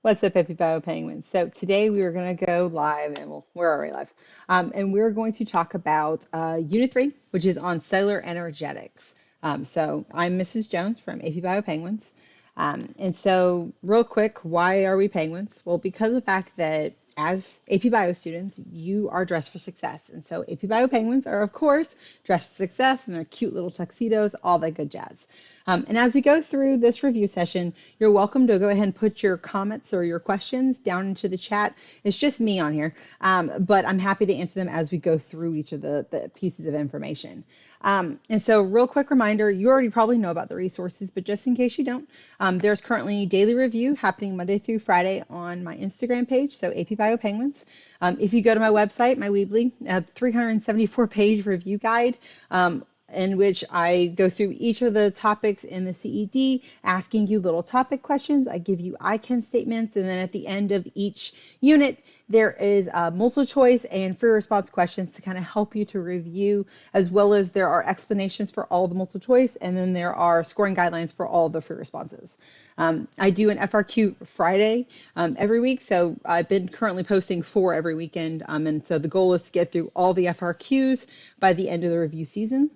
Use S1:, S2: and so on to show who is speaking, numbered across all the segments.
S1: What's up, Epi Bio Penguins? So today we are going to go live, and well, we're already live, and we're going to talk about Unit 3, which is on cellular energetics. So I'm Mrs. Jones from AP Bio Penguins. And so real quick, why are we penguins? Well, because of the fact that as AP Bio students, you are dressed for success. And so AP Bio Penguins are, of course, dressed for success in their cute little tuxedos, all that good jazz. And as we go through this review session, you're welcome to go ahead and put your comments or your questions down into the chat. It's just me on here, but I'm happy to answer them as we go through each of the pieces of information. And so real quick reminder, you already probably know about the resources, but just in case you don't, there's currently daily review happening Monday through Friday on my Instagram page, so AP Bio Penguins. If you go to my website, my Weebly, 374-page review guide, in which I go through each of the topics in the CED, asking you little topic questions. I give you I can statements, and then at the end of each unit, there is multiple choice and free response questions to kind of help you to review, as well as there are explanations for all the multiple choice, and then there are scoring guidelines for all the free responses. I do an FRQ Friday every week, so I've been currently posting 4 every weekend, and so the goal is to get through all the FRQs by the end of the review season.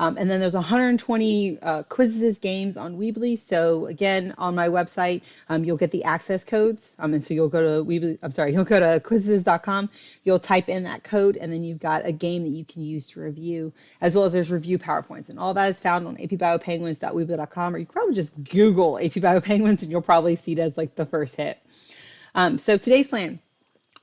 S1: And then there's 120 quizzes, games on Weebly. So again, on my website, you'll get the access codes. And so you'll go to you'll go to quizzes.com. You'll type in that code, and then you've got a game that you can use to review, as well as there's review PowerPoints. And all that is found on apbiopenguins.weebly.com, or you can probably just Google apbiopenguins, and you'll probably see it as like the first hit. So today's plan.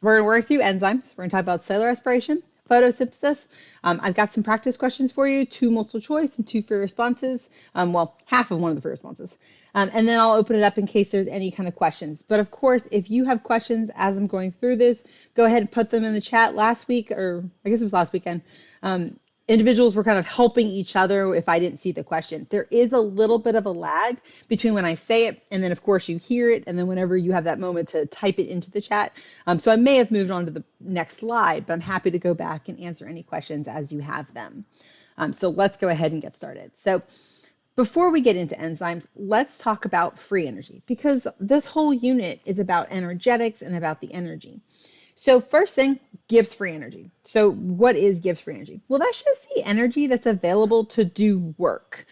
S1: We're going to work through enzymes. We're going to talk about cellular respiration, photosynthesis. I've got some practice questions for you, 2 multiple choice and 2 free responses. Well, half of one of the free responses. And then I'll open it up in case there's any kind of questions. But of course, if you have questions as I'm going through this, go ahead and put them in the chat. Last week, or I guess it was last weekend, individuals were kind of helping each other if I didn't see the question. There is a little bit of a lag between when I say it and then, of course, you hear it, and then whenever you have that moment to type it into the chat. So I may have moved on to the next slide, but I'm happy to go back and answer any questions as you have them. So let's go ahead and get started. So before we get into enzymes, let's talk about free energy, because this whole unit is about energetics and about the energy. So first thing, Gibbs free energy. So what is Gibbs free energy? Well, that's just the energy that's available to do work.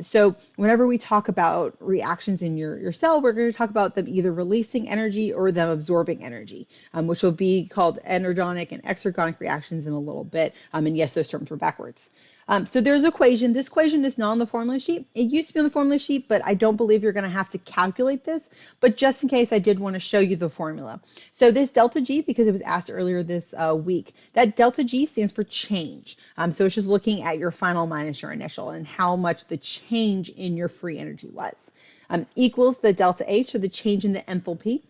S1: So whenever we talk about reactions in your cell, we're going to talk about them either releasing energy or them absorbing energy, which will be called energonic and exergonic reactions in a little bit. And yes, those terms were backwards. So there's an equation. This equation is not on the formula sheet. It used to be on the formula sheet, but I don't believe you're going to have to calculate this. But just in case, I did want to show you the formula. So this delta G, because it was asked earlier this week, that delta G stands for change. So it's just looking at your final minus your initial and how much the change in your free energy was. Equals the delta H, so the change in the enthalpy,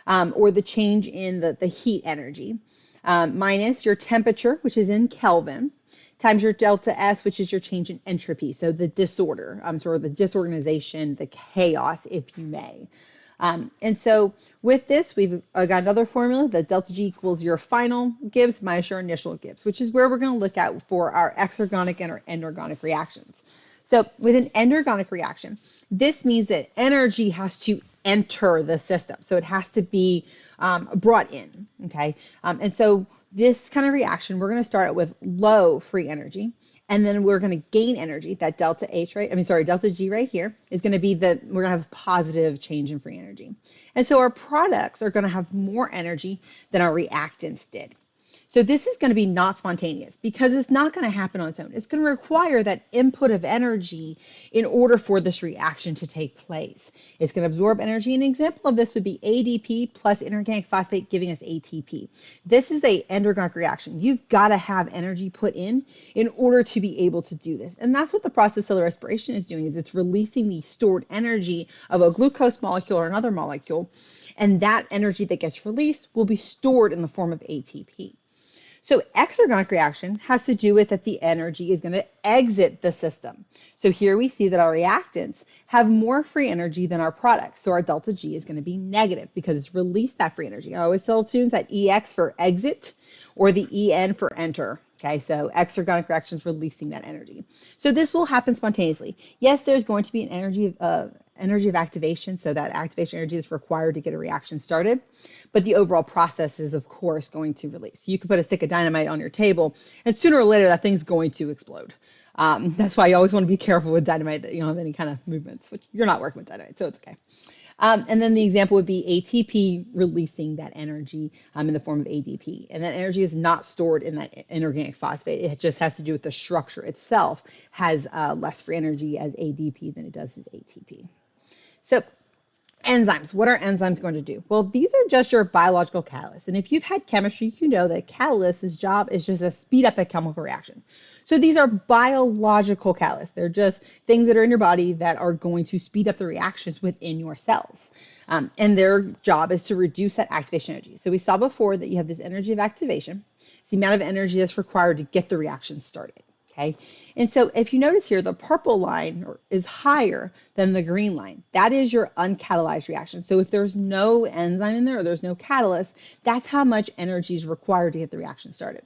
S1: or the change in the heat energy, minus your temperature, which is in Kelvin, times your delta S, which is your change in entropy, so the disorder, sort of the disorganization, the chaos, if you may. And so with this, we've got another formula, that delta G equals your final Gibbs minus your initial Gibbs, which is where we're going to look at for our exergonic and our endergonic reactions. So with an endergonic reaction, this means that energy has to enter the system. So it has to be brought in, okay? And so this kind of reaction, we're going to start with low free energy, and then we're going to gain energy. That delta H, right? Delta G right here is going to be we're going to have a positive change in free energy. And so our products are going to have more energy than our reactants did. So this is going to be not spontaneous, because it's not going to happen on its own. It's going to require that input of energy in order for this reaction to take place. It's going to absorb energy. An example of this would be ADP plus inorganic phosphate giving us ATP. This is an endergonic reaction. You've got to have energy put in order to be able to do this. And that's what the process of cellular respiration is doing, is it's releasing the stored energy of a glucose molecule or another molecule. And that energy that gets released will be stored in the form of ATP. So exergonic reaction has to do with that the energy is going to exit the system. So here we see that our reactants have more free energy than our products. So our delta G is going to be negative because it's released that free energy. I always tell students that EX for exit or the EN for enter. Okay, so exergonic reactions releasing that energy. So this will happen spontaneously. Yes, there's going to be an energy energy of activation, so that activation energy is required to get a reaction started. But the overall process is, of course, going to release. You can put a stick of dynamite on your table, and sooner or later, that thing's going to explode. That's why you always want to be careful with dynamite that you don't have any kind of movements, which you're not working with dynamite, so it's okay. And then the example would be ATP releasing that energy in the form of ADP. And that energy is not stored in that inorganic phosphate. It just has to do with the structure itself has less free energy as ADP than it does as ATP. So enzymes, what are enzymes going to do? Well, these are just your biological catalysts. And if you've had chemistry, you know that catalyst's job is just to speed up a chemical reaction. So these are biological catalysts. They're just things that are in your body that are going to speed up the reactions within your cells. And their job is to reduce that activation energy. So we saw before that you have this energy of activation. It's the amount of energy that's required to get the reaction started. Okay, and so if you notice here, the purple line is higher than the green line. That is your uncatalyzed reaction. So if there's no enzyme in there or there's no catalyst, that's how much energy is required to get the reaction started.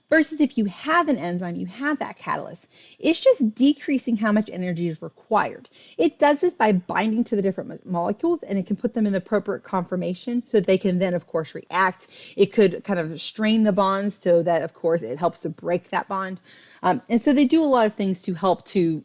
S1: Versus if you have an enzyme, you have that catalyst, it's just decreasing how much energy is required. It does this by binding to the different molecules, and it can put them in the appropriate conformation so that they can then, of course, react. It could kind of strain the bonds so that, of course, it helps to break that bond. And so they do a lot of things to help to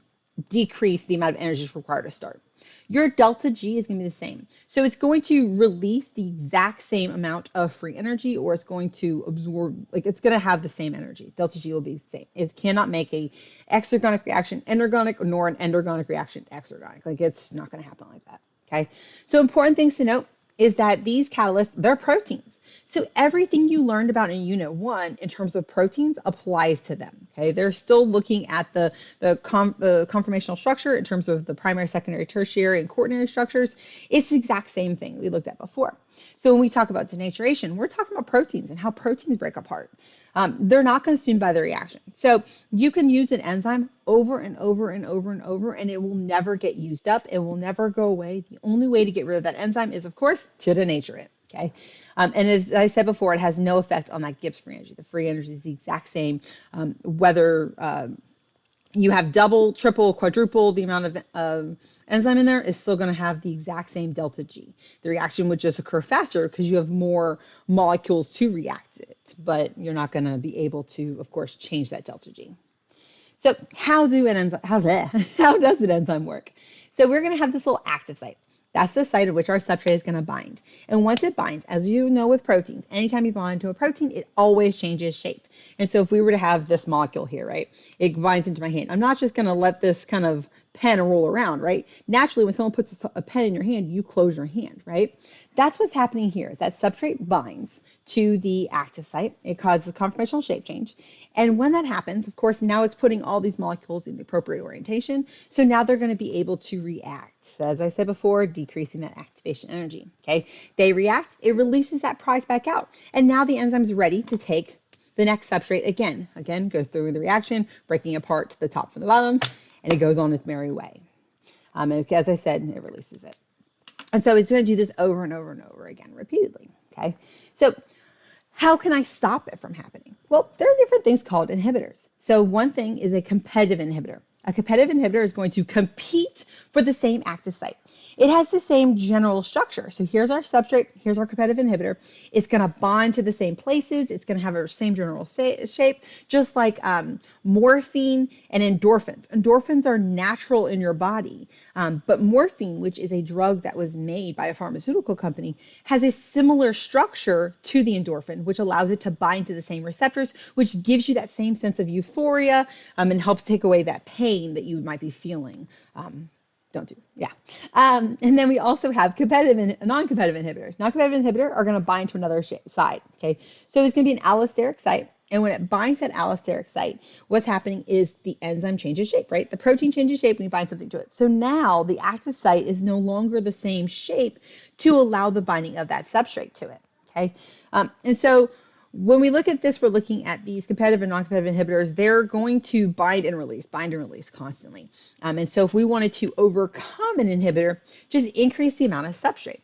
S1: decrease the amount of energy required to start. Your delta G is going to be the same. So it's going to release the exact same amount of free energy, or it's going to absorb, like it's going to have the same energy. Delta G will be the same. It cannot make a exergonic reaction endergonic, nor an endergonic reaction exergonic. Like it's not going to happen like that. Okay. So important things to note is that these catalysts, they're proteins. So everything you learned about in Unit 1 in terms of proteins applies to them. Okay, they're still looking at the conformational structure in terms of the primary, secondary, tertiary, and quaternary structures. It's the exact same thing we looked at before. So when we talk about denaturation, we're talking about proteins and how proteins break apart. They're not consumed by the reaction. So you can use an enzyme over and over and over and over, and it will never get used up. It will never go away. The only way to get rid of that enzyme is, of course, to denature it. Okay. And as I said before, it has no effect on that Gibbs free energy. The free energy is the exact same, whether you have double, triple, quadruple the amount of enzyme in there is still going to have the exact same delta G. The reaction would just occur faster because you have more molecules to react it, but you're not going to be able to, of course, change that delta G. So how does an enzyme work? So we're going to have this little active site. That's the site at which our substrate is going to bind. And once it binds, as you know with proteins, anytime you bind to a protein, it always changes shape. And so if we were to have this molecule here, right, it binds into my hand. I'm not just going to let this kind of pen roll around, right? Naturally, when someone puts a pen in your hand, you close your hand, right? That's what's happening here is that substrate binds to the active site. It causes a conformational shape change. And when that happens, of course, now it's putting all these molecules in the appropriate orientation. So now they're going to be able to react. So as I said before, decreasing that activation energy. Okay, they react, it releases that product back out. And now the enzyme is ready to take the next substrate again. Again, go through the reaction, breaking apart to the top from the bottom, and it goes on its merry way. And as I said, it releases it. And so it's going to do this over and over and over again, repeatedly. Okay, so how can I stop it from happening? Well, there are different things called inhibitors. So one thing is a competitive inhibitor. A competitive inhibitor is going to compete for the same active site. It has the same general structure. So here's our substrate, here's our competitive inhibitor. It's going to bind to the same places. It's going to have the same general shape, just like morphine and endorphins. Endorphins are natural in your body, but morphine, which is a drug that was made by a pharmaceutical company, has a similar structure to the endorphin, which allows it to bind to the same receptors, which gives you that same sense of euphoria and helps take away that pain that you might be feeling. And then we also have competitive and non-competitive inhibitors. Non-competitive inhibitors are going to bind to another site. Okay, so it's going to be an allosteric site. And when it binds that allosteric site, what's happening is the enzyme changes shape, right? The protein changes shape when you bind something to it. So now the active site is no longer the same shape to allow the binding of that substrate to it. Okay, and so when we look at this, we're looking at these competitive and non-competitive inhibitors. They're going to bind and release constantly. And so if we wanted to overcome an inhibitor, just increase the amount of substrate.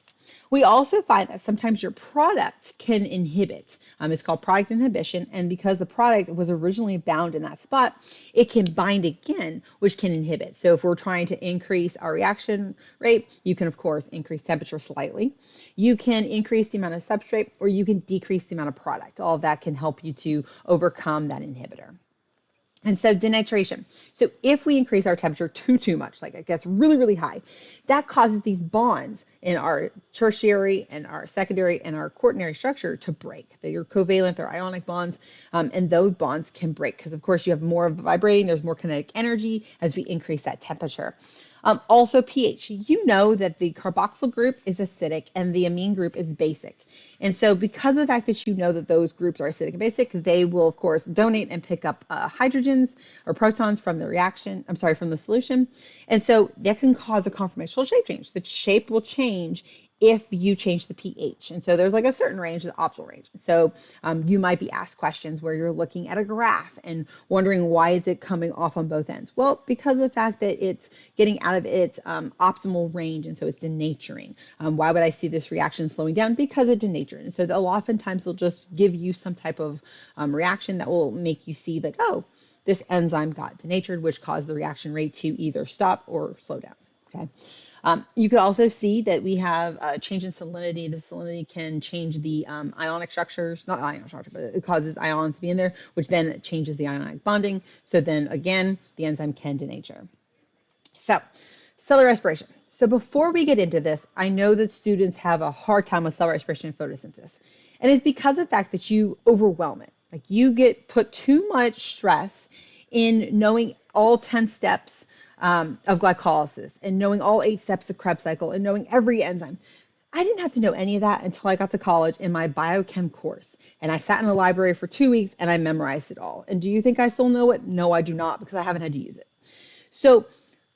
S1: We also find that sometimes your product can inhibit. It's called product inhibition, and because the product was originally bound in that spot, it can bind again, which can inhibit. So if we're trying to increase our reaction rate, you can, of course, increase temperature slightly. You can increase the amount of substrate, or you can decrease the amount of product. All of that can help you to overcome that inhibitor. And so denaturation. So if we increase our temperature too much, like it gets really, really high, that causes these bonds in our tertiary and our secondary and our quaternary structure to break. They're covalent, they're ionic bonds, and those bonds can break because, of course, you have more vibrating, there's more kinetic energy as we increase that temperature. Also pH. You know that the carboxyl group is acidic and the amine group is basic. And so because of the fact that you know that those groups are acidic and basic, they will, of course, donate and pick up hydrogens or protons from the reaction, from the solution. And so that can cause a conformational shape change. The shape will change if you change the pH. And so there's like a certain range, the optimal range. So you might be asked questions where you're looking at a graph and wondering why is it coming off on both ends? Well, because of the fact that it's getting out of its optimal range, and so it's denaturing. Why would I see this reaction slowing down? Because it denatured. And so oftentimes they'll just give you some type of reaction that will make you see that, oh, this enzyme got denatured, which caused the reaction rate to either stop or slow down. Okay. You could also see that we have a change in salinity. The salinity can change the ionic structures, not ionic structure, but it causes ions to be in there, which then changes the ionic bonding. So then again, the enzyme can denature. So cellular respiration. So before we get into this, I know that students have a hard time with cellular respiration and photosynthesis. And it's because of the fact that you overwhelm it. Like you get put too much stress in knowing all 10 steps of glycolysis and knowing all 8 steps of Krebs cycle and knowing every enzyme. I didn't have to know any of that until I got to college in my biochem course. And I sat in the library for 2 weeks and I memorized it all. And do you think I still know it? No, I do not, because I haven't had to use it. So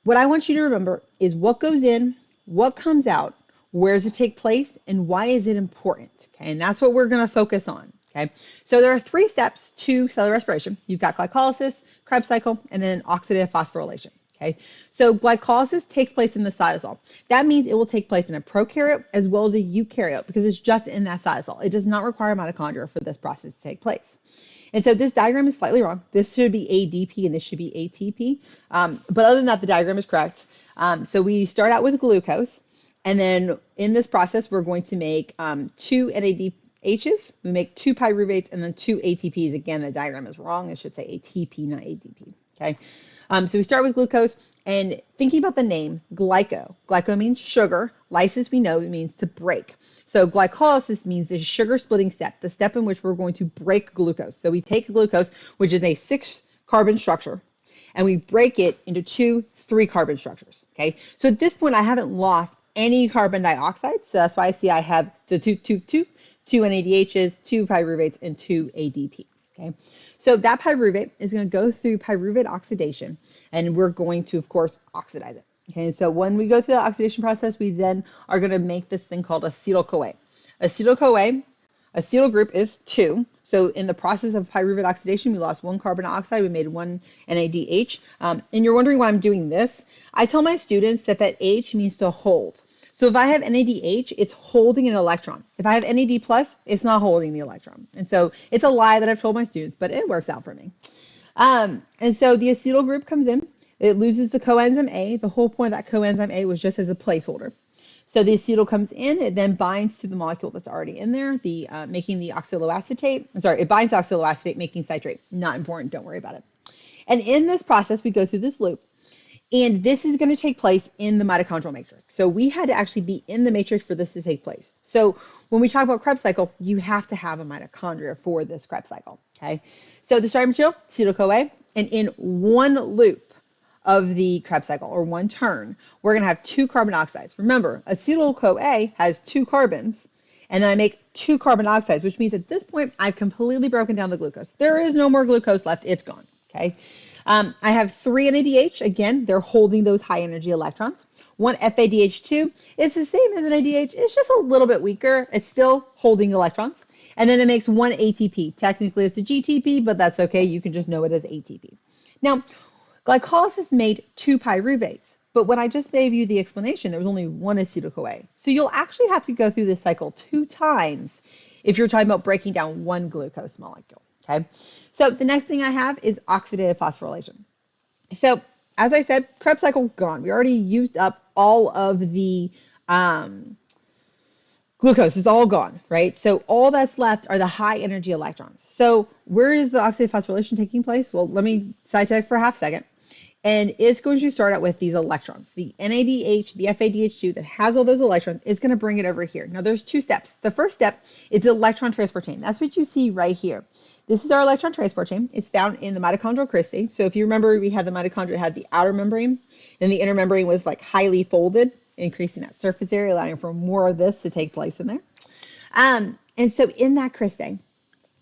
S1: what I want you to remember is what goes in, what comes out, where does it take place, and why is it important? Okay, and that's what we're going to focus on. Okay, so there are 3 steps to cellular respiration. You've got glycolysis, Krebs cycle, and then oxidative phosphorylation. Okay, so glycolysis takes place in the cytosol. That means it will take place in a prokaryote as well as a eukaryote because it's just in that cytosol. It does not require mitochondria for this process to take place. And so this diagram is slightly wrong. This should be ADP and this should be ATP. But other than that, the diagram is correct. So we start out with glucose. And then in this process, we're going to make 2 NADHs. We make 2 pyruvates and then 2 ATPs. Again, the diagram is wrong. It should say ATP, not ADP. Okay. So we start with glucose. And thinking about the name, glyco. Glyco means sugar. Lysis, we know, it means to break. So glycolysis means the sugar splitting step, the step in which we're going to break glucose. So we take glucose, which is a 6-carbon structure, and we break it into 2 3-carbon structures. Okay. So at this point, I haven't lost any carbon dioxide. So that's why I see I have the 2 NADHs, 2 pyruvates, and 2 ADPs. Okay. So that pyruvate is going to go through pyruvate oxidation, and we're going to, of course, oxidize it. Okay, so when we go through the oxidation process, we then are going to make this thing called acetyl-CoA. Acetyl-CoA, acetyl group is 2. So in the process of pyruvate oxidation, we lost 1 carbon dioxide. We made 1 NADH. And you're wondering why I'm doing this. I tell my students that H means to hold. So if I have NADH, it's holding an electron. If I have NAD+, it's not holding the electron. And so it's a lie that I've told my students, but it works out for me. And so the acetyl group comes in. It loses the coenzyme A. The whole point of that coenzyme A was just as a placeholder. So the acetyl comes in, it then binds to the molecule that's already in there, making the oxaloacetate. It binds to oxaloacetate, making citrate. Not important, don't worry about it. And in this process, we go through this loop. And this is going to take place in the mitochondrial matrix. So we had to actually be in the matrix for this to take place. So when we talk about Krebs cycle, you have to have a mitochondria for this Krebs cycle. Okay. So the starting material, acetyl-CoA, and in one loop of the Krebs cycle, or one turn, we're going to have 2 carbon oxides. Remember, acetyl-CoA has 2 carbons, and then I make 2 carbon oxides, which means at this point, I've completely broken down the glucose. There is no more glucose left. It's gone. Okay. I have 3 NADH. Again, they're holding those high energy electrons. 1 FADH2. It's the same as NADH. It's just a little bit weaker. It's still holding electrons. And then it makes 1 ATP. Technically, it's a GTP, but that's okay. You can just know it as ATP. Now, glycolysis made 2 pyruvates. But when I just gave you the explanation, there was only one acetyl-CoA. So you'll actually have to go through this cycle 2 times if you're talking about breaking down one glucose molecule. Okay. So the next thing I have is oxidative phosphorylation. So as I said, Krebs cycle gone. We already used up all of the glucose is all gone, right? So all that's left are the high energy electrons. So where is the oxidative phosphorylation taking place? Well, let me sidetrack for a half second. And it's going to start out with these electrons. The NADH, the FADH2 that has all those electrons is going to bring it over here. Now there's 2 steps. The first step is the electron transport chain. That's what you see right here. This is our electron transport chain. It's found in the mitochondrial cristae. So if you remember, we had the mitochondria had the outer membrane, and the inner membrane was like highly folded, increasing that surface area, allowing for more of this to take place in there. And so in that cristae,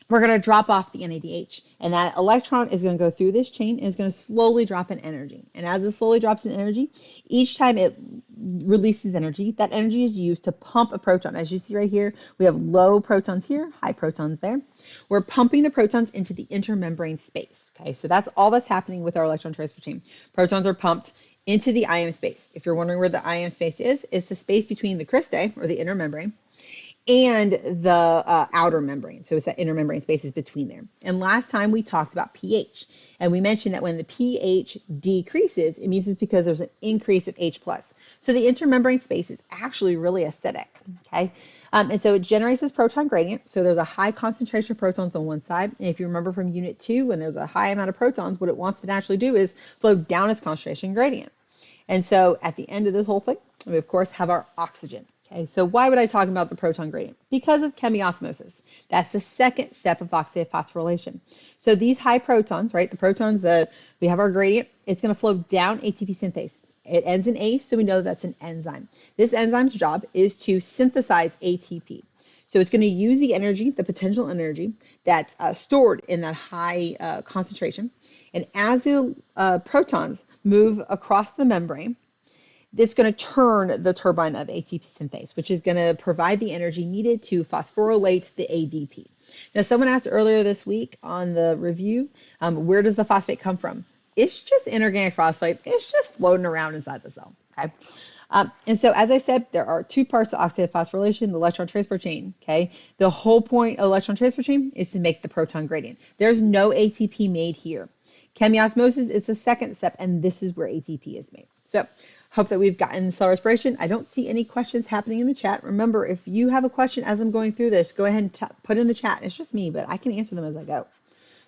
S1: we're going to drop off the NADH, and that electron is going to go through this chain and is going to slowly drop in energy. And as it slowly drops in energy, each time it releases energy, that energy is used to pump a proton. As you see right here, we have low protons here, high protons there. We're pumping the protons into the intermembrane space. Okay, so that's all that's happening with our electron transport chain. Protons are pumped into the IM space. If you're wondering where the IM space is, it's the space between the cristae, or the inner membrane, and the outer membrane. So it's that inner membrane space is between there. And last time we talked about pH, and we mentioned that when the pH decreases, it means it's because there's an increase of H+. So the intermembrane space is actually really acidic, okay? And so it generates this proton gradient. So there's a high concentration of protons on one side. And if you remember from Unit 2, when there's a high amount of protons, what it wants to naturally do is flow down its concentration gradient. And so at the end of this whole thing, we of course have our oxygen. Okay, so why would I talk about the proton gradient? Because of chemiosmosis. That's the second step of oxidative phosphorylation. So these high protons, right, the protons, we have our gradient, it's going to flow down ATP synthase. It ends in A, so we know that's an enzyme. This enzyme's job is to synthesize ATP. So it's going to use the energy, the potential energy that's stored in that high concentration. And as the protons move across the membrane, it's going to turn the turbine of ATP synthase, which is going to provide the energy needed to phosphorylate the ADP. Now, someone asked earlier this week on the review, where does the phosphate come from? It's just inorganic phosphate. It's just floating around inside the cell. Okay. And so, as I said, there are 2 parts of oxidative phosphorylation, the electron transport chain. Okay. The whole point of electron transport chain is to make the proton gradient. There's no ATP made here. Chemiosmosis is the second step, and this is where ATP is made. So, hope that we've gotten cell respiration. I don't see any questions happening in the chat. Remember, if you have a question as I'm going through this, go ahead and put in the chat. It's just me, but I can answer them as I go.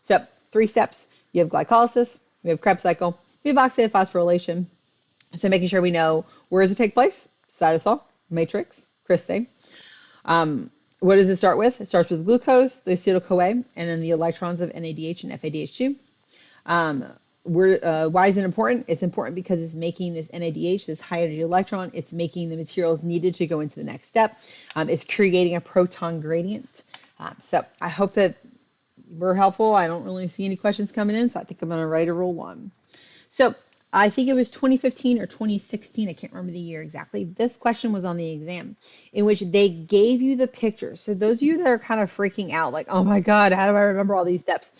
S1: So 3 steps. You have glycolysis, we have Krebs cycle, we have oxidative phosphorylation. So making sure we know where does it take place? Cytosol, matrix, cristae. What does it start with? It starts with glucose, the acetyl-CoA, and then the electrons of NADH and FADH2. Why is it important? It's important because it's making this NADH, this high energy electron. It's making the materials needed to go into the next step. It's creating a proton gradient. So I hope that we're helpful. I don't really see any questions coming in, so I think I'm going to write a roll on. So I think it was 2015 or 2016. I can't remember the year exactly. This question was on the exam in which they gave you the pictures. So those of you that are kind of freaking out, like, oh my God, how do I remember all these steps?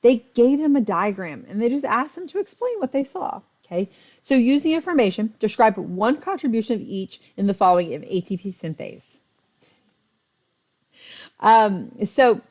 S1: They gave them a diagram and they just asked them to explain what they saw. Okay, so use the information, describe one contribution of each in the following of ATP synthase. So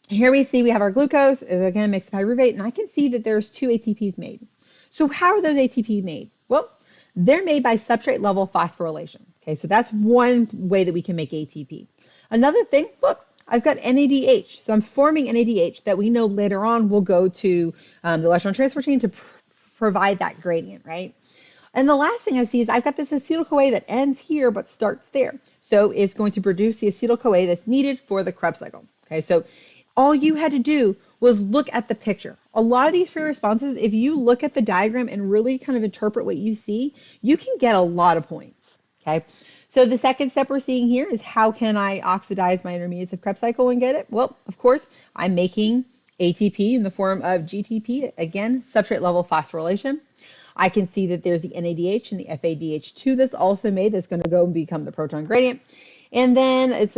S1: here we see we have our glucose, is again mixed pyruvate, and I can see that there's 2 ATPs made. So how are those ATP made? Well, they're made by substrate level phosphorylation. Okay, so that's one way that we can make ATP. Another thing, look, I've got NADH. So I'm forming NADH that we know later on will go to the electron transport chain to provide that gradient, right? And the last thing I see is I've got this acetyl-CoA that ends here but starts there. So it's going to produce the acetyl-CoA that's needed for the Krebs cycle. Okay, so all you had to do was look at the picture. A lot of these free responses, if you look at the diagram and really kind of interpret what you see, you can get a lot of points. Okay. So the second step we're seeing here is how can I oxidize my intermediates of Krebs cycle and get it? Well, of course, I'm making ATP in the form of GTP, again, substrate level phosphorylation. I can see that there's the NADH and the FADH2 that's also made that's going to go and become the proton gradient. And then it's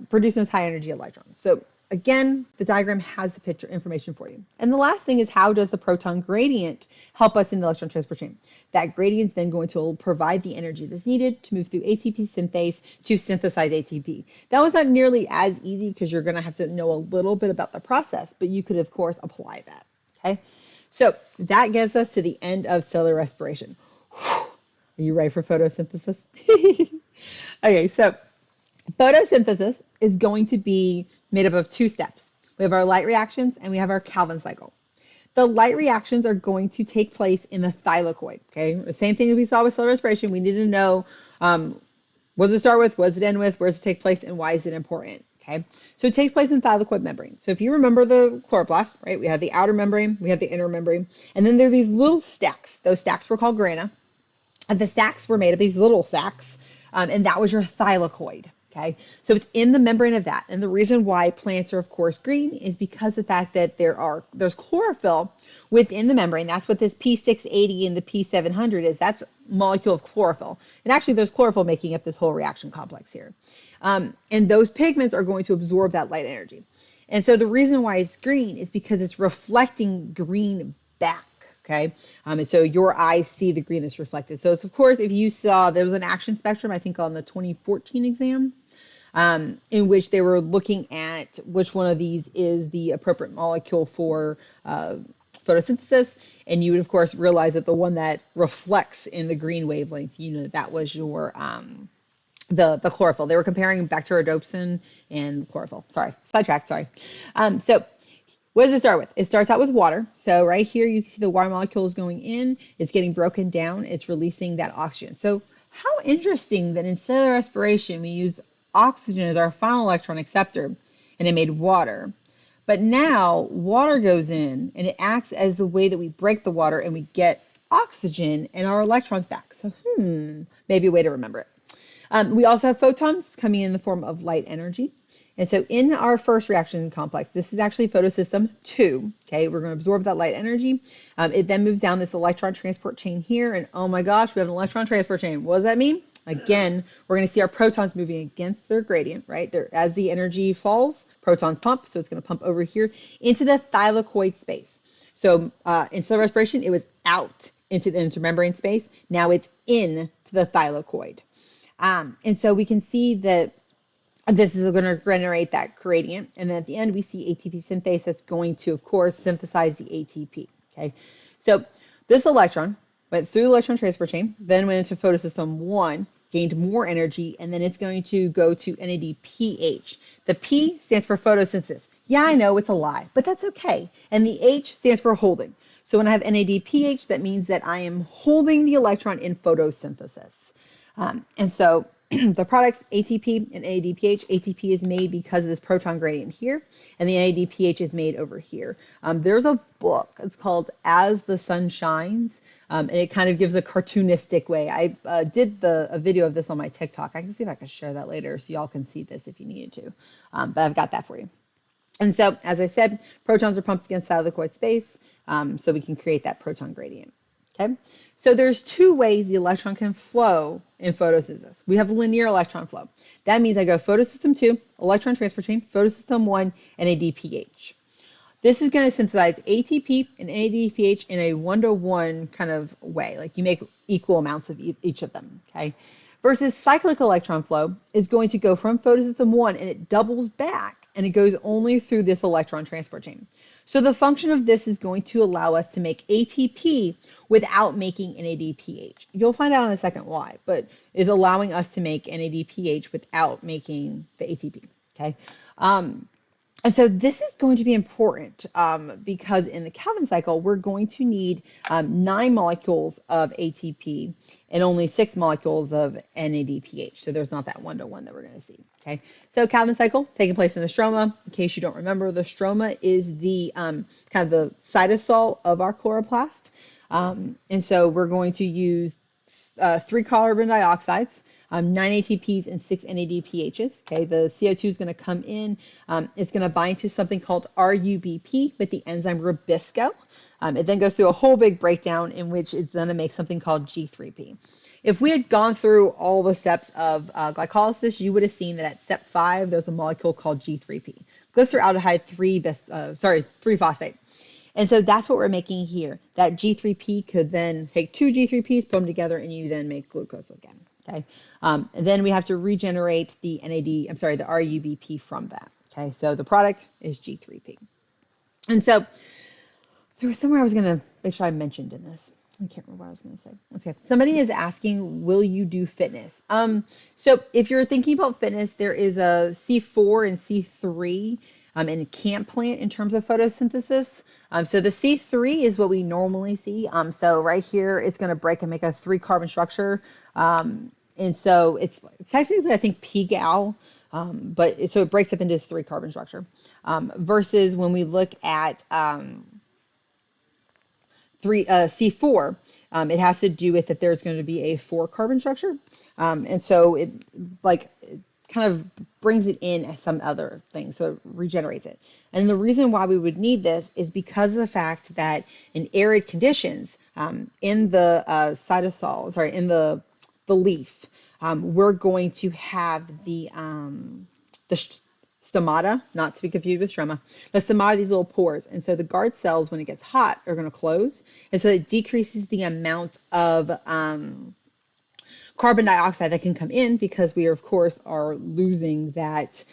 S1: producing those high energy electrons. So again, the diagram has the picture information for you. And the last thing is, how does the proton gradient help us in the electron transport chain? That gradient is then going to provide the energy that's needed to move through ATP synthase to synthesize ATP. That was not nearly as easy because you're going to have to know a little bit about the process, but you could, of course, apply that. Okay, so that gets us to the end of cellular respiration. Are you ready for photosynthesis? Okay, so photosynthesis is going to be made up of two steps. We have our light reactions and we have our Calvin cycle. The light reactions are going to take place in the thylakoid. Okay, the same thing as we saw with cellular respiration. We need to know what does it start with, what does it end with, where does it take place, and why is it important? Okay, so it takes place in thylakoid membrane. So if you remember the chloroplast, right, we have the outer membrane, we have the inner membrane, and then there are these little stacks. Those stacks were called grana. And the sacs were made of these little sacs, and that was your thylakoid. Okay, so it's in the membrane of that. And the reason why plants are, of course, green is because of the fact that there's chlorophyll within the membrane. That's what this P680 and the P700 is. That's a molecule of chlorophyll. And actually, there's chlorophyll making up this whole reaction complex here. And those pigments are going to absorb that light energy. And so the reason why it's green is because it's reflecting green back. Okay, and so your eyes see the green that's reflected. So it's, of course, if you saw, there was an action spectrum, I think on the 2014 exam, in which they were looking at which one of these is the appropriate molecule for photosynthesis, and you would, of course, realize that the one that reflects in the green wavelength, that was your the chlorophyll. They were comparing bacterodopsin and chlorophyll. Sorry, sidetracked. Sorry. So what does it start with? It starts out with water. So right here, you can see the water molecules going in. It's getting broken down. It's releasing that oxygen. So how interesting that in cellular respiration, we use oxygen as our final electron acceptor, and it made water. But now water goes in, and it acts as the way that we break the water, and we get oxygen and our electrons back. So maybe a way to remember it. We also have photons coming in the form of light energy. And so in our first reaction complex, this is actually photosystem 2. Okay, we're going to absorb that light energy. It then moves down this electron transport chain here. And oh my gosh, we have an electron transport chain. What does that mean? Again, we're going to see our protons moving against their gradient, right? As the energy falls, protons pump. So it's going to pump over here into the thylakoid space. So in cellular respiration, it was out into the intermembrane space. Now it's in to the thylakoid. And so we can see that this is going to generate that gradient. And then at the end, we see ATP synthase that's going to, of course, synthesize the ATP. Okay, so this electron went through the electron transport chain, then went into photosystem 1, gained more energy, and then it's going to go to NADPH. The P stands for photosynthesis. Yeah, I know it's a lie, but that's okay. And the H stands for holding. So when I have NADPH, that means that I am holding the electron in photosynthesis. And so the products ATP and NADPH, ATP is made because of this proton gradient here, and the NADPH is made over here. There's a book, it's called As the Sun Shines, and it kind of gives a cartoonistic way. I did a video of this on my TikTok. I can see if I can share that later so y'all can see this if you needed to, but I've got that for you. And so, as I said, protons are pumped against thylakoid space, so we can create that proton gradient. Okay, so there's two ways the electron can flow in photosynthesis. We have linear electron flow. That means I go photosystem 2, electron transport chain, photosystem 1, and NADPH. This is going to synthesize ATP and NADPH in a 1-to-1 kind of way, like you make equal amounts of each of them. Okay, versus cyclic electron flow is going to go from photosystem 1 and it doubles back and it goes only through this electron transport chain. So the function of this is going to allow us to make ATP without making NADPH. You'll find out in a second why, but is allowing us to make NADPH without making the ATP. Okay. And so this is going to be important because in the Calvin cycle, we're going to need 9 molecules of ATP and only 6 molecules of NADPH. So there's not that 1-to-1 that we're going to see. Okay, so Calvin cycle taking place in the stroma. In case you don't remember, the stroma is the kind of the cytosol of our chloroplast. And so we're going to use 3 carbon dioxides, 9 ATPs, and 6 NADPHs. Okay, the CO2 is going to come in. It's going to bind to something called RUBP with the enzyme Rubisco. It then goes through a whole big breakdown in which it's going to make something called G3P. if we had gone through all the steps of glycolysis, you would have seen that at step 5, there's a molecule called G3P, glyceraldehyde 3 phosphate. And so that's what we're making here. That G3P could then take two G3Ps, put them together, and you then make glucose again. Okay. And then we have to regenerate the the RUBP from that. Okay. So the product is G3P. And so there was somewhere I was going to make sure I mentioned in this. I can't remember what I was going to say. Okay. Somebody is asking, will you do fitness? So if you're thinking about fitness, there is a C4 and C3 in camp plant in terms of photosynthesis. So the C3 is what we normally see. So right here, it's going to break and make a 3-carbon structure. And so it's technically, I think, PGAL, so it breaks up into this 3-carbon structure. Versus when we look at C4, it has to do with that there's going to be a 4-carbon structure. And so it kind of brings it in as some other thing. So it regenerates it. And the reason why we would need this is because of the fact that in arid conditions, in the in the leaf, we're going to have the stomata, not to be confused with stroma, the stomata, these little pores. And so the guard cells, when it gets hot, are going to close. And so it decreases the amount of carbon dioxide that can come in because we, of course, are losing that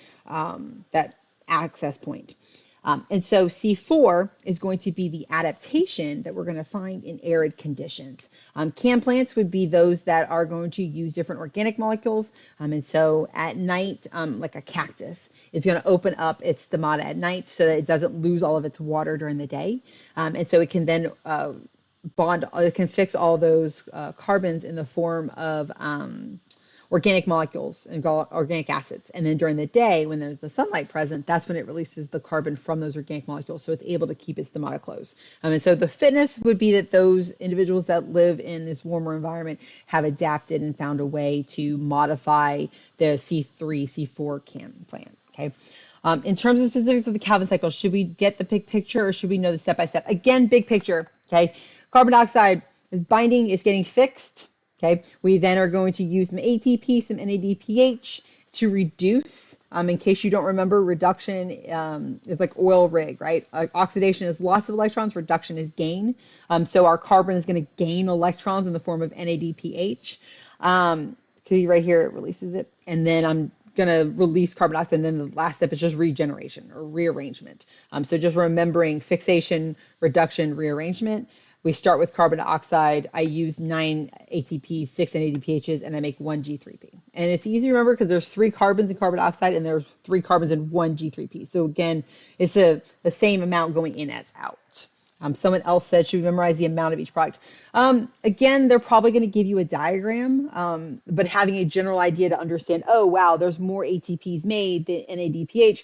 S1: access point. And so C4 is going to be the adaptation that we're going to find in arid conditions. Cam plants would be those that are going to use different organic molecules. And so at night, like a cactus, is going to open up its stomata at night so that it doesn't lose all of its water during the day. And so it can then it can fix all those carbons in the form of organic molecules and organic acids. And then during the day, when there's the sunlight present, that's when it releases the carbon from those organic molecules. So it's able to keep its stomata closed. And so the fitness would be that those individuals that live in this warmer environment have adapted and found a way to modify the C3, C4 CAM plant. Okay. In terms of specifics of the Calvin cycle, should we get the big picture or should we know the step-by-step? Again, big picture. Okay. Carbon dioxide is binding, is getting fixed. Okay, we then are going to use some ATP, some NADPH to reduce. In case you don't remember, reduction is like oil rig, right? Oxidation is loss of electrons, reduction is gain. So our carbon is going to gain electrons in the form of NADPH. See right here, it releases it. And then I'm going to release carbon dioxide. And then the last step is just regeneration or rearrangement. So just remembering fixation, reduction, rearrangement. We start with carbon dioxide. I use 9 ATP, 6 NADPHs, and I make 1 G3P. And it's easy to remember because there's 3 carbons in carbon dioxide and there's 3 carbons in 1 G3P. So again, it's the same amount going in as out. Someone else said, should we memorize the amount of each product? Again, they're probably going to give you a diagram, but having a general idea to understand, oh, wow, there's more ATPs made than NADPH.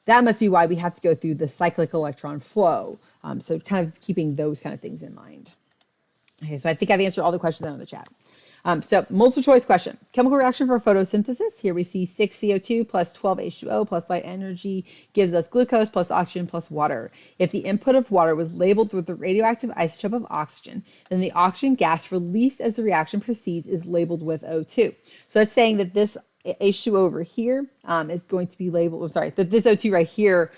S1: That must be why we have to go through the cyclic electron flow. So kind of keeping those kind of things in mind. Okay, so I think I've answered all the questions out in the chat. So multiple choice question. Chemical reaction for photosynthesis. Here we see 6 CO2 plus 12 H2O plus light energy gives us glucose plus oxygen plus water. If the input of water was labeled with the radioactive isotope of oxygen, then the oxygen gas released as the reaction proceeds is labeled with O2. So that's saying that this H2O over here is going to be labeled, that this O2 right here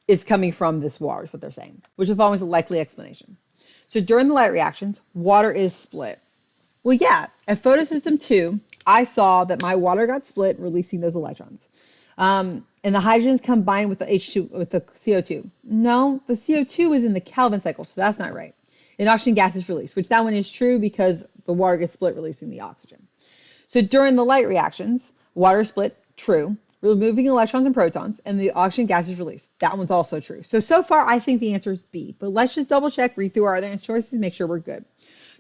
S1: is coming from this water, is what they're saying, which is always a likely explanation. So during the light reactions, water is split. Well, yeah, at photosystem 2, I saw that my water got split, releasing those electrons. And the hydrogens combined with the CO2. No, the CO2 is in the Calvin cycle, so that's not right. And oxygen gas is released, which that one is true because the water gets split, releasing the oxygen. So during the light reactions, water is split, true, removing electrons and protons, and the oxygen gas is released. That one's also true. So far, I think the answer is B, but let's just double check, read through our other choices, make sure we're good.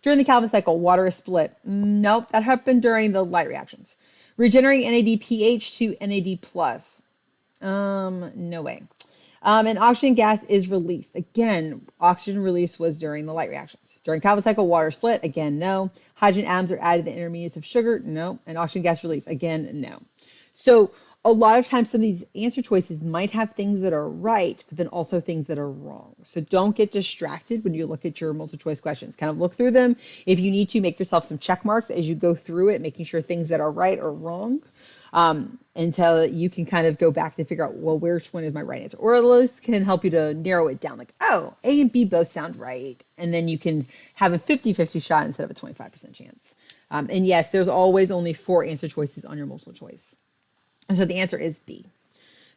S1: During the Calvin cycle, water is split. Nope, that happened during the light reactions. Regenerating NADPH to NAD+. No way. And oxygen gas is released. Again, oxygen release was during the light reactions. During Calvin cycle, water split. Again, no. Hydrogen atoms are added to the intermediates of sugar. No. And oxygen gas release. Again, no. So a lot of times some of these answer choices might have things that are right, but then also things that are wrong. So don't get distracted when you look at your multiple choice questions. Kind of look through them. If you need to, make yourself some check marks as you go through it, making sure things that are right or wrong, until you can kind of go back to figure out, well, which one is my right answer? Or at least can help you to narrow it down, like, oh, A and B both sound right. And then you can have a 50-50 shot instead of a 25% chance. And yes, there's always only 4 answer choices on your multiple choice. And so the answer is B.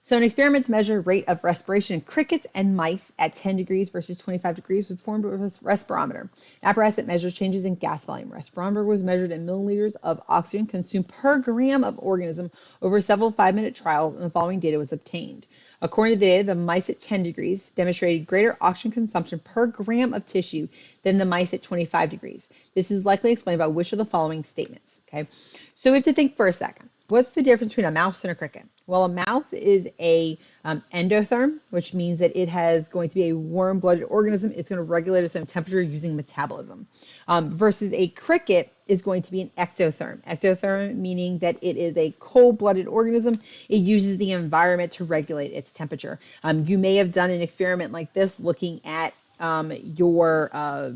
S1: So an experiment to measure rate of respiration in crickets and mice at 10 degrees versus 25 degrees was performed with a respirometer, an apparatus that measures changes in gas volume. Respirometer was measured in milliliters of oxygen consumed per gram of organism over several 5-minute trials, and the following data was obtained. According to the data, the mice at 10 degrees demonstrated greater oxygen consumption per gram of tissue than the mice at 25 degrees. This is likely explained by which of the following statements. Okay, so we have to think for a second. What's the difference between a mouse and a cricket? Well, a mouse is a endotherm, which means that it has going to be a warm-blooded organism. It's going to regulate its own temperature using metabolism. Versus a cricket is going to be an ectotherm. Ectotherm meaning that it is a cold-blooded organism. It uses the environment to regulate its temperature. You may have done an experiment like this looking at your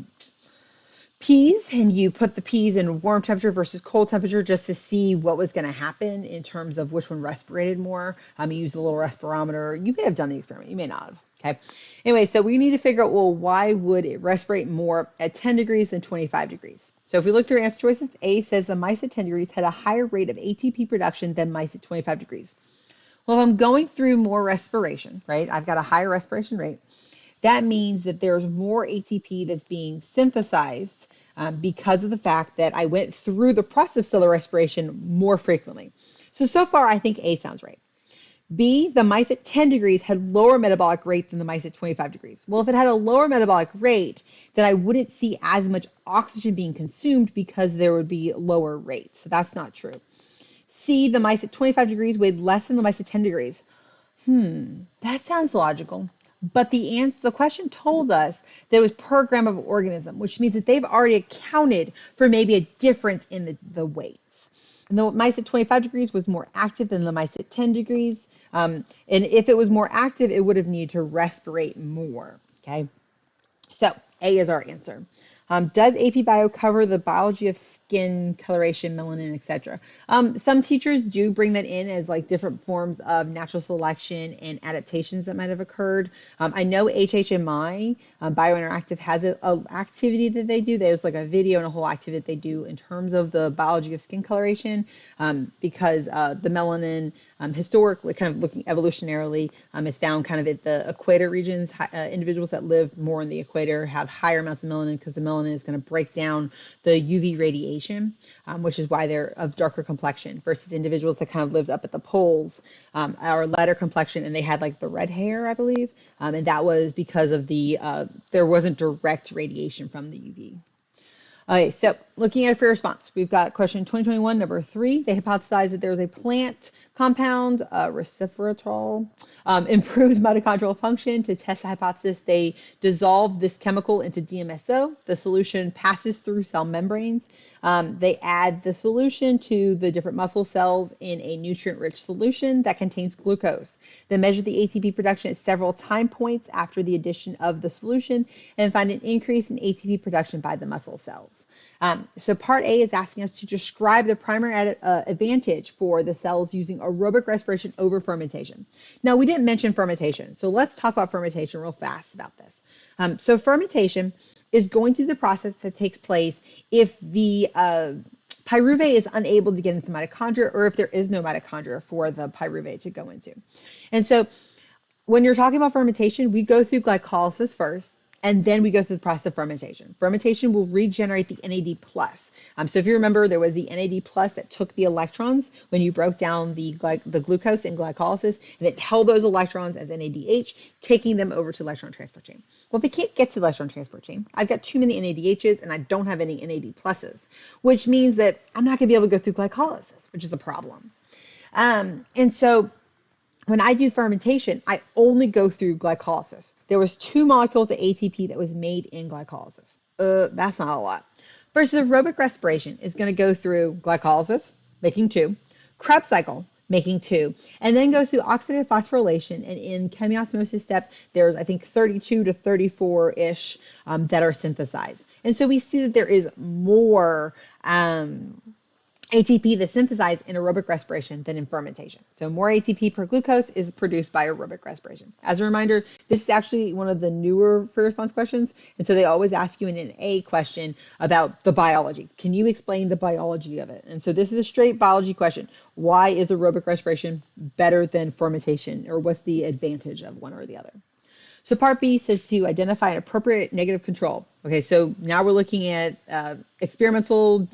S1: peas, and you put the peas in warm temperature versus cold temperature just to see what was going to happen in terms of which one respirated more. You use a little respirometer. You may have done the experiment. You may not have. Okay. Anyway, so we need to figure out, well, why would it respirate more at 10 degrees than 25 degrees? So if we look through answer choices, A says the mice at 10 degrees had a higher rate of ATP production than mice at 25 degrees. Well, if I'm going through more respiration, right, I've got a higher respiration rate. That means that there's more ATP that's being synthesized because of the fact that I went through the process of cellular respiration more frequently. So far, I think A sounds right. B, the mice at 10 degrees had lower metabolic rate than the mice at 25 degrees. Well, if it had a lower metabolic rate, then I wouldn't see as much oxygen being consumed because there would be lower rates. So that's not true. C, the mice at 25 degrees weighed less than the mice at 10 degrees. That sounds logical. But the question told us that it was per gram of organism, which means that they've already accounted for maybe a difference in the weights. And the mice at 25 degrees was more active than the mice at 10 degrees. And if it was more active, it would have needed to respirate more. Okay, so A is our answer. Does AP Bio cover the biology of skin coloration, melanin, etc.? Some teachers do bring that in as like different forms of natural selection and adaptations that might have occurred. I know HHMI, Biointeractive, has an activity that they do. There's like a video and a whole activity that they do in terms of the biology of skin coloration, because the melanin, historically, kind of looking evolutionarily, is found kind of at the equator regions. Individuals that live more in the equator have higher amounts of melanin because the melanin is going to break down the UV radiation, which is why they're of darker complexion, versus individuals that kind of lived up at the poles are lighter complexion, and they had like the red hair, I believe, and that was because of the there wasn't direct radiation from the UV. Okay, so looking at it for response, we've got question 2021, number 3. They hypothesized that there was a plant compound, resveratrol, improved mitochondrial function. To test the hypothesis, they dissolved this chemical into DMSO. The solution passes through cell membranes. They add the solution to the different muscle cells in a nutrient-rich solution that contains glucose. They measure the ATP production at several time points after the addition of the solution and find an increase in ATP production by the muscle cells. So part A is asking us to describe the primary advantage for the cells using aerobic respiration over fermentation. Now, we didn't mention fermentation, so let's talk about fermentation real fast about this. So fermentation is going through the process that takes place if the pyruvate is unable to get into mitochondria, or if there is no mitochondria for the pyruvate to go into. And so when you're talking about fermentation, we go through glycolysis first, and then we go through the process of fermentation. Fermentation will regenerate the NAD+. So if you remember, there was the NAD+ that took the electrons when you broke down the glucose in glycolysis, and it held those electrons as NADH, taking them over to the electron transport chain. Well, if it can't get to the electron transport chain, I've got too many NADHs, and I don't have any NAD+, which means that I'm not going to be able to go through glycolysis, which is a problem. And so when I do fermentation, I only go through glycolysis. There was 2 molecules of ATP that was made in glycolysis. That's not a lot. Versus aerobic respiration is going to go through glycolysis, making 2, Krebs cycle, making two, and then goes through oxidative phosphorylation. And in chemiosmosis step, there's, I think, 32 to 34-ish that are synthesized. And so we see that there is more ATP that's synthesized in aerobic respiration than in fermentation. So more ATP per glucose is produced by aerobic respiration. As a reminder, this is actually one of the newer free response questions. And so they always ask you in an A question about the biology. Can you explain the biology of it? And so this is a straight biology question. Why is aerobic respiration better than fermentation? Or what's the advantage of one or the other? So part B says to identify an appropriate negative control. Okay, so now we're looking at experimental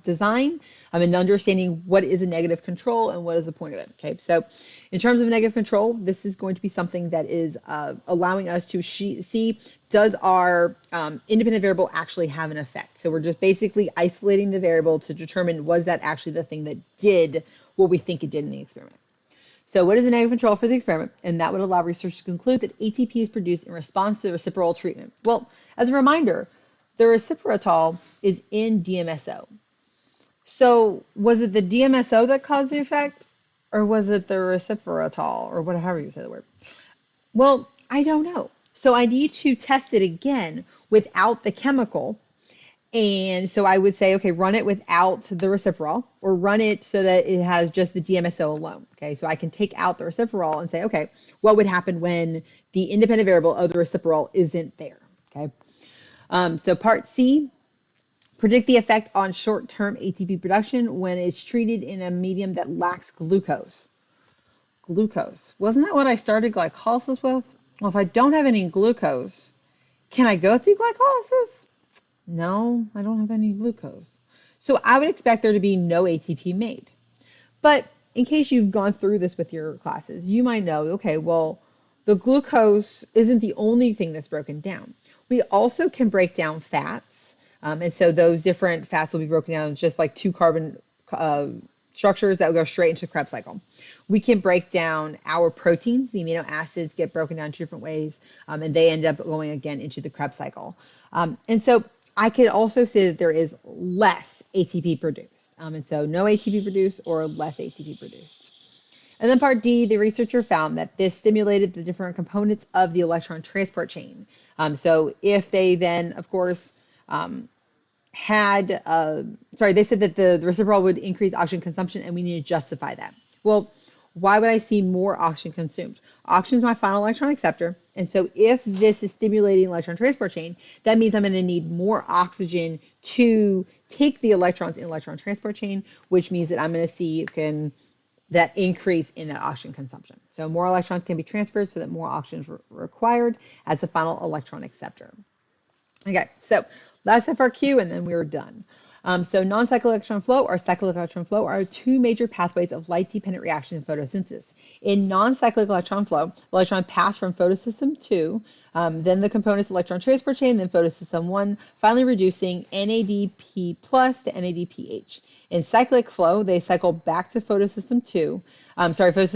S1: design and understanding what is a negative control and what is the point of it. Okay, so in terms of negative control, this is going to be something that is allowing us to see, does our independent variable actually have an effect? So we're just basically isolating the variable to determine, was that actually the thing that did what we think it did in the experiment? So what is the negative control for the experiment? And that would allow researchers to conclude that ATP is produced in response to the reciprotal treatment. Well, as a reminder, the reciprotol is in DMSO. So was it the DMSO that caused the effect? Or was it the reciprotol? Or whatever you say the word. Well, I don't know. So I need to test it again without the chemical. And so I would say, okay, run it without the reciprocal, or run it so that it has just the DMSO alone. Okay, so I can take out the reciprocal and say, okay, what would happen when the independent variable of the reciprocal isn't there? Okay, so part C, predict the effect on short-term ATP production when it's treated in a medium that lacks glucose. Glucose, wasn't that what I started glycolysis with? Well, if I don't have any glucose, can I go through glycolysis? No, I don't have any glucose. So I would expect there to be no ATP made. But in case you've gone through this with your classes, you might know, okay, well, the glucose isn't the only thing that's broken down. We also can break down fats. And so those different fats will be broken down just like two carbon structures that will go straight into the Krebs cycle. We can break down our proteins. The amino acids get broken down two different ways, and they end up going again into the Krebs cycle. And so I could also say that there is less ATP produced. And so no ATP produced or less ATP produced. And then part D, the researcher found that this stimulated the different components of the electron transport chain. So if they then, of course, they said that the reciprocal would increase oxygen consumption and we need to justify that. Well, why would I see more oxygen consumed? Oxygen is my final electron acceptor. And so if this is stimulating electron transport chain, that means I'm going to need more oxygen to take the electrons in electron transport chain, which means that I'm going to see that increase in that oxygen consumption. So more electrons can be transferred so that more oxygen is required as the final electron acceptor. Okay, so last FRQ, and then we were done. So non-cyclic electron flow or cyclic electron flow are two major pathways of light-dependent reaction in photosynthesis. In non-cyclic electron flow, the electron passed from photosystem 2, then the components electron transport chain, then photosystem 1, finally reducing NADP plus to NADPH. In cyclic flow, they cycle back to photosystem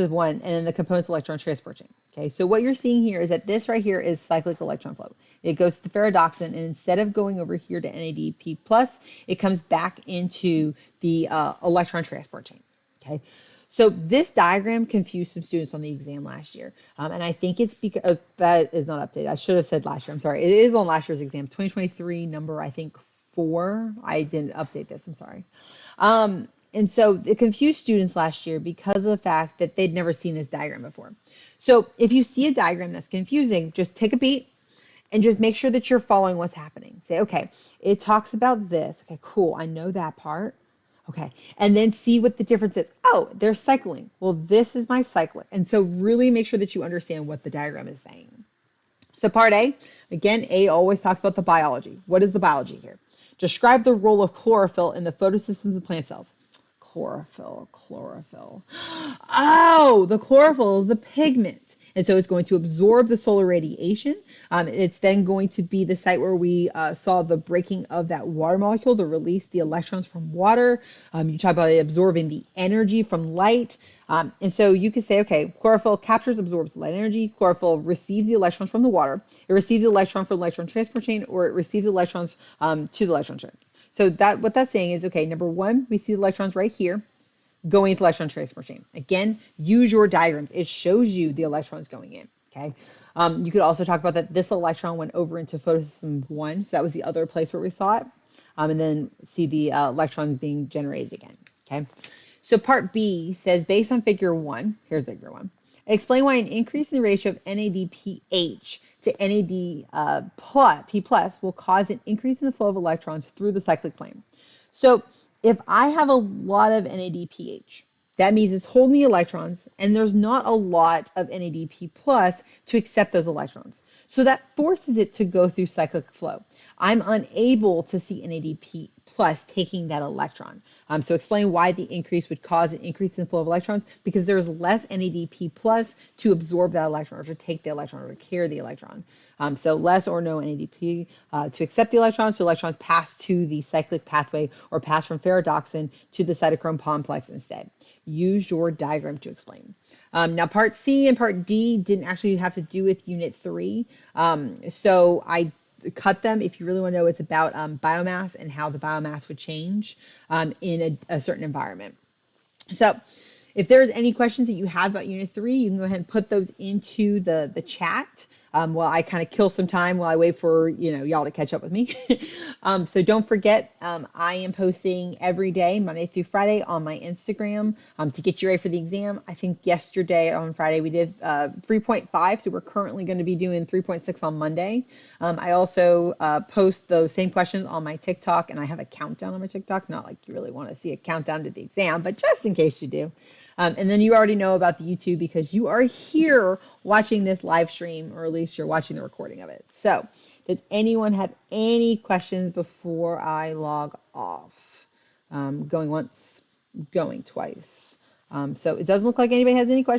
S1: 1, and then the components electron transport chain. Okay, so what you're seeing here is that this right here is cyclic electron flow. It goes to the ferredoxin, and instead of going over here to NADP plus, it comes back into the electron transport chain. Okay, so this diagram confused some students on the exam last year, and I think it's because that is not updated. I should have said last year. I'm sorry. It is on last year's exam, 2023 number, I think 4. I didn't update this. I'm sorry. And so it confused students last year because of the fact that they'd never seen this diagram before. So if you see a diagram that's confusing, just take a beat and just make sure that you're following what's happening. Say, okay, it talks about this. Okay, cool. I know that part. Okay. And then see what the difference is. Oh, they're cycling. Well, this is my cyclic. And so really make sure that you understand what the diagram is saying. So part A, again, A always talks about the biology. What is the biology here? Describe the role of chlorophyll in the photosystems of plant cells. Chlorophyll. Oh, the chlorophyll is the pigment. And so it's going to absorb the solar radiation. It's then going to be the site where we saw the breaking of that water molecule to release the electrons from water. You talk about it absorbing the energy from light. And so you could say, okay, chlorophyll captures, absorbs light energy. Chlorophyll receives the electrons from the water. It receives the electron from the electron transport chain, or it receives the electrons to the electron chain. So what that's saying is, okay, number one, we see the electrons right here. going into the electron transfer machine. Again, use your diagrams. It shows you the electrons going in. Okay. You could also talk about that this electron went over into photosystem 1. So that was the other place where we saw it. And then see the electrons being generated again. Okay. So part B says, based on figure 1, here's figure 1, explain why an increase in the ratio of NADPH to NAD P plus will cause an increase in the flow of electrons through the cyclic plane. So if I have a lot of NADPH, that means it's holding the electrons, and there's not a lot of NADP plus to accept those electrons. So that forces it to go through cyclic flow. I'm unable to see NADP plus taking that electron. So explain why the increase would cause an increase in flow of electrons, because there's less NADP plus to absorb that electron or to take the electron or to carry the electron. So less or no NADP to accept the electrons, so electrons pass to the cyclic pathway or pass from ferredoxin to the cytochrome complex instead. Use your diagram to explain. Now, part C and part D didn't actually have to do with unit 3. So I cut them. If you really want to know, it's about biomass and how the biomass would change in a certain environment. So if there's any questions that you have about Unit 3, you can go ahead and put those into the chat while I kind of kill some time while I wait for y'all to catch up with me. So don't forget, I am posting every day, Monday through Friday, on my Instagram to get you ready for the exam. I think yesterday on Friday we did 3.5, so we're currently going to be doing 3.6 on Monday. I also post those same questions on my TikTok, and I have a countdown on my TikTok. Not like you really want to see a countdown to the exam, but just in case you do. And then you already know about the YouTube because you are here watching this live stream, or at least you're watching the recording of it. So does anyone have any questions before I log off? Going once, going twice. So it doesn't look like anybody has any questions.